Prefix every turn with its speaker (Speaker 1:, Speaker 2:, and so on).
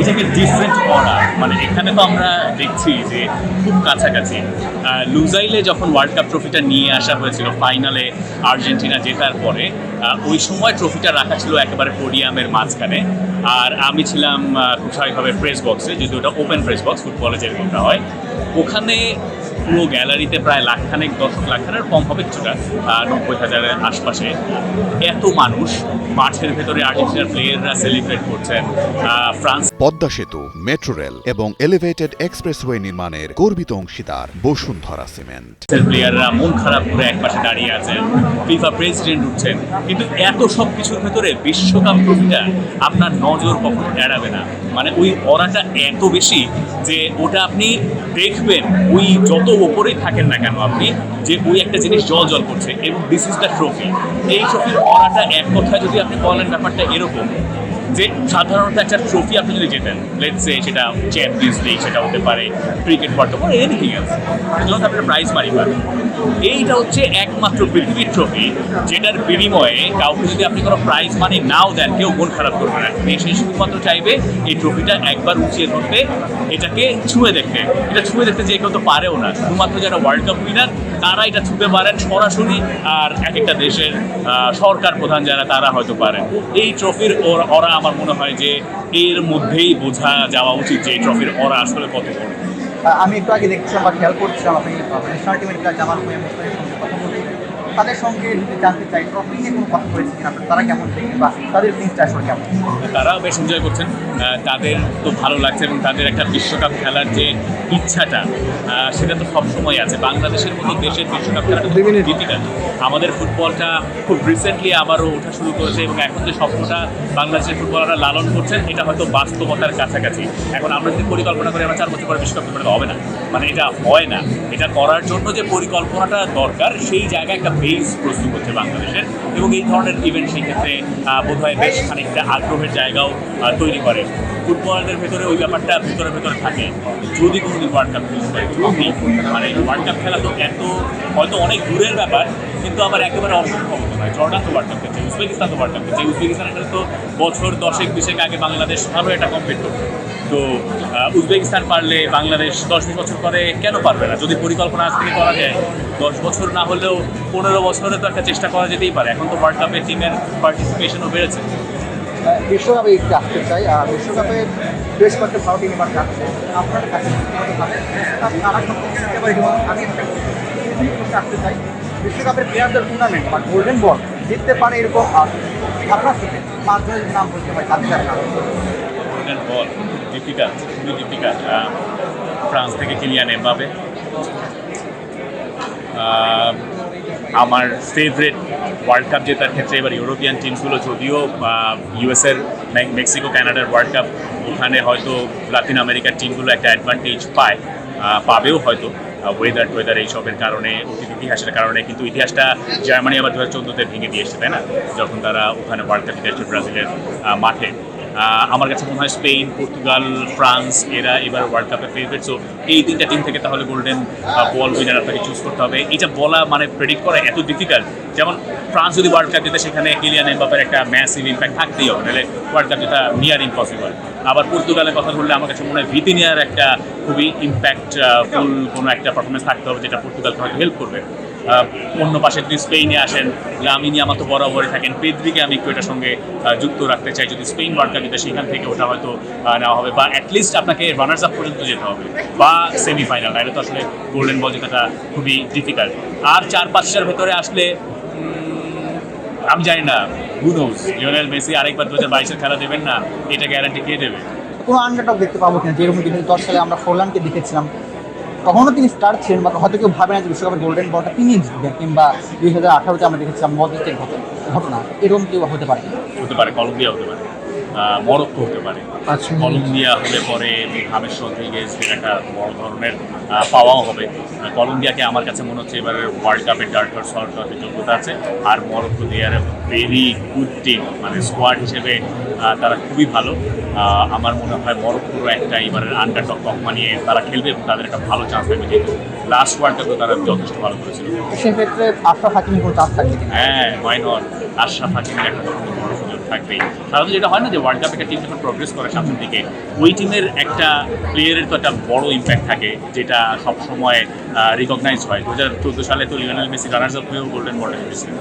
Speaker 1: এটাকে ডিফারেন্ট করা, মানে এখানে তো আমরা দেখছি যে খুব কাছাকাছি। লুজাইলে যখন ওয়ার্ল্ড কাপ ট্রফিটা নিয়ে আসা হয়েছিল ফাইনালে আর্জেন্টিনা জেতার পরে, ওই সময় ট্রফিটা রাখা ছিল একেবারে পোডিয়ামের মাঝখানে, আর আমি ছিলাম খুব স্বাভাবিকভাবে প্রেস বক্সে, যেহেতু ওটা ওপেন প্রেস বক্স, ফুটবলে যেরকমটা হয়। ওখানে পুরো গ্যালারিতে প্রায় লাখখানেক, লাখখানের কম হবে কিছুটা, 90,000-এর আশপাশে এত মানুষ মাঠের ভেতরে আর্জেন্টিনার প্লেয়াররা সেলিব্রেট করছেন। ফ্রান্স
Speaker 2: পদ্মা সেতু, মেট্রো রেল এবং এলিভেটেড এক্সপ্রেসওয়ে নির্মাণের গর্বিত অংশীদার বসুন্ধরা সিমেন্ট।
Speaker 1: প্লেয়াররা মন খারাপ করে একপাশে দাঁড়িয়ে আছেন, ফিফা প্রেসিডেন্ট উঠছেন, কিন্তু এত সব কিছুর ভেতরে বিশ্বকাপ ট্রফিটা আপনার নজর কখনো এড়াবে না। মানে ওই অরাটা এত বেশি যে ওটা আপনি দেখবেন, ওই যত ওপরেই থাকেন না কেন আপনি, যে ওই একটা জিনিস জল জল করছে, এবং দিস ইজ দ্য ট্রফি। এই ট্রফির অরাটা এক কথায় যদি আপনি বলেন, ব্যাপারটা এরকম যে সাধারণত একটা ট্রফি আপনি যদি জেতেন, লেটস সে সেটা চ্যাম্পিয়ন্স লিগ, সেটা হতে পারে cricket world cup, anything else, সেগুলো আপনার প্রাইজ মানি পাবেন। এইটা হচ্ছে একমাত্র পৃথিবীর ট্রফি যেটার বিনিময়ে কাউকে যদি আপনি কোনো প্রাইজ মানি নাও দেন, কেউ মন খারাপ করবে না। দেশে শুধুমাত্র চাইবে এই ট্রফিটা একবার উঁচিয়ে ধরতে, এটাকে ছুঁয়ে দেখতে। এটা ছুঁয়ে দেখতে যে কেউ তো পারেও না, শুধুমাত্র যারা ওয়ার্ল্ড কাপ উইনার তারা এটা ছুঁতে পারেন সরাসরি, আর এক একটা দেশের সরকার প্রধান যারা, তারা হয়তো পারেন। এই ট্রফির ওরা আমার মনে হয় যে এর মধ্যেই বোঝা যাওয়া উচিত যে এই ট্রফির ওরা আসলে কত বড়।
Speaker 3: আমি একটু আগে দেখছিলাম বা খেয়াল করছিলাম, আপনি ন্যাশনাল টিমের প্লেয়ার জামাল ভুঁইয়া মুস্তাফিজের সঙ্গে কথা বলছিলেন, তাদের সঙ্গে যদি জানতে চাই ট্রফি নিয়ে কোনো কথা হয়েছে কিনা, তারা কেমন দেখেন বা তাদের ফিলিংসটা আসলে কেমন?
Speaker 1: তারাও বেশ এনজয় করছেন, তাদের তো ভালো লাগছে, এবং তাদের একটা বিশ্বকাপ খেলার যে ইচ্ছাটা, সেটা তো সবসময় আছে। বাংলাদেশের মতো দেশের বিশ্বকাপ খেলাটা ডিফিকাল্ট। আমাদের ফুটবলটা খুব রিসেন্টলি আবারও ওঠা শুরু করেছে, এবং এখন যে স্বপ্নটা বাংলাদেশের ফুটবলাররা লালন করছেন, এটা হয়তো বাস্তবতার কাছাকাছি। এখন আমরা যদি পরিকল্পনা করি আমরা 4 বছর পরে বিশ্বকাপ খেলাটা হবে না, মানে এটা হয় না। এটা করার জন্য যে পরিকল্পনাটা দরকার, সেই জায়গায় একটা বেস প্রস্তুত হচ্ছে বাংলাদেশের, এবং এই ধরনের ইভেন্ট সেই ক্ষেত্রে বোধহয় বেশ খানিকটা আগ্রহের জায়গাও তৈরি করে। ফুটবলারদের ভেতরে ওই ব্যাপারটা ভেতরে ভেতরে থাকে, যদি কোনোদিন ওয়ার্ল্ড কাপ খেলতে পারে, যদি মানে ওয়ার্ল্ড কাপ খেলা তো এত হয়তো অনেক দূরের ব্যাপার, কিন্তু আবার একেবারে অসম্ভব নয়। জর্ডান তো ওয়ার্ল্ড কাপ খেলছে, উজবেকিস্তান তো ওয়ার্ল্ড কাপ খেলছে, উজবেকিস্তানের সাথে তো বছর 10-20 আগে বাংলাদেশ ভালো একটা কমপ্লিট করতো। তো উজবেকিস্তান পারলে বাংলাদেশ 10-20 বছর পরে কেন পারবে না? যদি পরিকল্পনা আজ থেকে করা যায়, 10 বছর না হলেও 15 বছরে তো একটা চেষ্টা করা যেতেই পারে। এখন তো ওয়ার্ল্ড কাপে টিমের পার্টিসিপেশনও বেড়েছে।
Speaker 3: বিশ্বকাপে একটু আসতে চাই, বিশ্বকাপে বেশ কয়েকটা ভালো টিম এবার যাচ্ছে আপনার কাছে, তারা সম্পর্কে পারি যেমন আমি আসতে চাই, বিশ্বকাপের প্লেয়ারদের টুর্নামেন্ট বা গোল্ডেন বল জিততে পারে এরকম আপনার থেকে 5 জনের নাম বলতে পারি, তাদের নাম
Speaker 1: গোল্ডেন বল ডিফিকাল্ট, খুবই ডিফিকাল্ট। ফ্রান্স থেকে কিলিয়ান এমবাপে, আমার ফেভারিট ওয়ার্ল্ড কাপ জেতার ক্ষেত্রে এবার ইউরোপিয়ান টিমসগুলো, যদিও ইউএসের, মেক্সিকো, কানাডার ওয়ার্ল্ড কাপ, ওখানে হয়তো লাতিন আমেরিকার টিমগুলো একটা অ্যাডভান্টেজ পাবেও হয়তো, ওয়েদার এইসবের কারণে, অতীত ইতিহাসের কারণে। কিন্তু ইতিহাসটা জার্মানি আবার 2014-তে ভেঙে দিয়ে এসছে, তাই না, যখন তারা ওখানে ওয়ার্ল্ড কাপ জিতেছে ব্রাজিলের মাঠে। আমার কাছে মনে হয় স্পেন, পর্তুগাল, ফ্রান্স এরা এবার ওয়ার্ল্ড কাপের ফেভারিট। সো এই 3টা টিম থেকে তাহলে গোল্ডেন বল উইনার আপনাকে চুজ করতে হবে। এটা বলা মানে প্রেডিক্ট করা এত ডিফিকাল্ট। যেমন ফ্রান্স যদি ওয়ার্ল্ড কাপ জেতে, সেখানে কিলিয়ান এমবাপের একটা ম্যাসিভ ইম্প্যাক্ট থাকতেই হবে, নাহলে ওয়ার্ল্ড কাপ জেতা নিয়ার ইম্পসিবল। আবার পর্তুগালের কথা ধরলে আমার কাছে মনে হয় ভিতিনিয়ার একটা খুবই ইম্প্যাক্টফুল কোনো একটা পারফরমেন্স থাকতে হবে, যেটা পর্তুগালকে হয়তো হেল্প করবে। অন্য পাশে যদি স্পেনে আসেন, লামিন ইয়ামাল তো বরাবরই থাকেন, পেদ্রিকে আমি একটু এটার সঙ্গে যুক্ত রাখতে চাই। যদি স্পেন ওয়ার্ল্ড কাপ জিতে, সেখান থেকে ওটা হয়তো নেওয়া হবে, বা অ্যাটলিস্ট আপনাকে রানার্স আপ পর্যন্ত যেতে হবে, বা সেমিফাইনাল। এটা তো আসলে গোল্ডেন বল জেতাটা খুবই ডিফিকাল্ট। আর 4-5টার ভেতরে আসলে আমি জানি না, হু নোজ, লিওনেল মেসি আরেকবার 2022-এর খেলা দেবেন না, এটা গ্যারান্টি কে দেবে?
Speaker 3: কোনো আন্ডারডগ দেখতে পাবো কিনা, যেরকম 2010 সালে আমরা ফোরল্যান্ডকে দেখেছিলাম, তখনও তিনি স্টার ছিলেন, বা হয়তো কেউ ভাবে না যে বিশ্বকাপের গোল্ডেন বলটা তিনি জিতবেন, কিংবা 2018-তে আমরা দেখেছিলাম মডরিচের ঘটনা, এরকম কেউ হতে পারে?
Speaker 1: হতে পারে, কলম্বিয়া হতে পারে, মরক্কো হতে পারে। কলম্বিয়া হলে পরে হামেস রদ্রিগেজের একটা বড় ধরনের পাওয়াও হবে। কলম্বিয়াকে আমার কাছে মনে হচ্ছে এবারে ওয়ার্ল্ড কাপের ডার্ক হর্স হওয়ার যোগ্যতা আছে। আর Morocco they are very good team, মানে স্কোয়াড হিসেবে তারা খুবই ভালো। আমার মনে হয় মরক্কোরও একটা এবারের আন্ডারডগ তকমা নিয়ে তারা খেলবে, এবং তাদের একটা ভালো চান্স থাকবে, যেহেতু লাস্ট ওয়ার্ল্ড কাপে তারা যথেষ্ট ভালো করেছিল।
Speaker 3: সেক্ষেত্রে আশরাফ হাকিমির কোনো চান্স থাকবে কিনা?
Speaker 1: হ্যাঁ, ওয়াই নট, আশরাফ হাকিমের একটা তখন বড় সুযোগ। থাকবেই। সাধারণত যেটা হয় না যে ওয়ার্ল্ড কাপে একটা টিম যখন প্রোগ্রেস করে সামনের দিকে, ওই টিমের একটা প্লেয়ারের তো একটা বড় ইম্প্যাক্ট থাকে, যেটা সবসময় রিকগনাইজ হয়। 2014 সালে তো লিওনেল মেসি রানার্স আপ হয়েও গোল্ডেন বলটা জিতেছিল।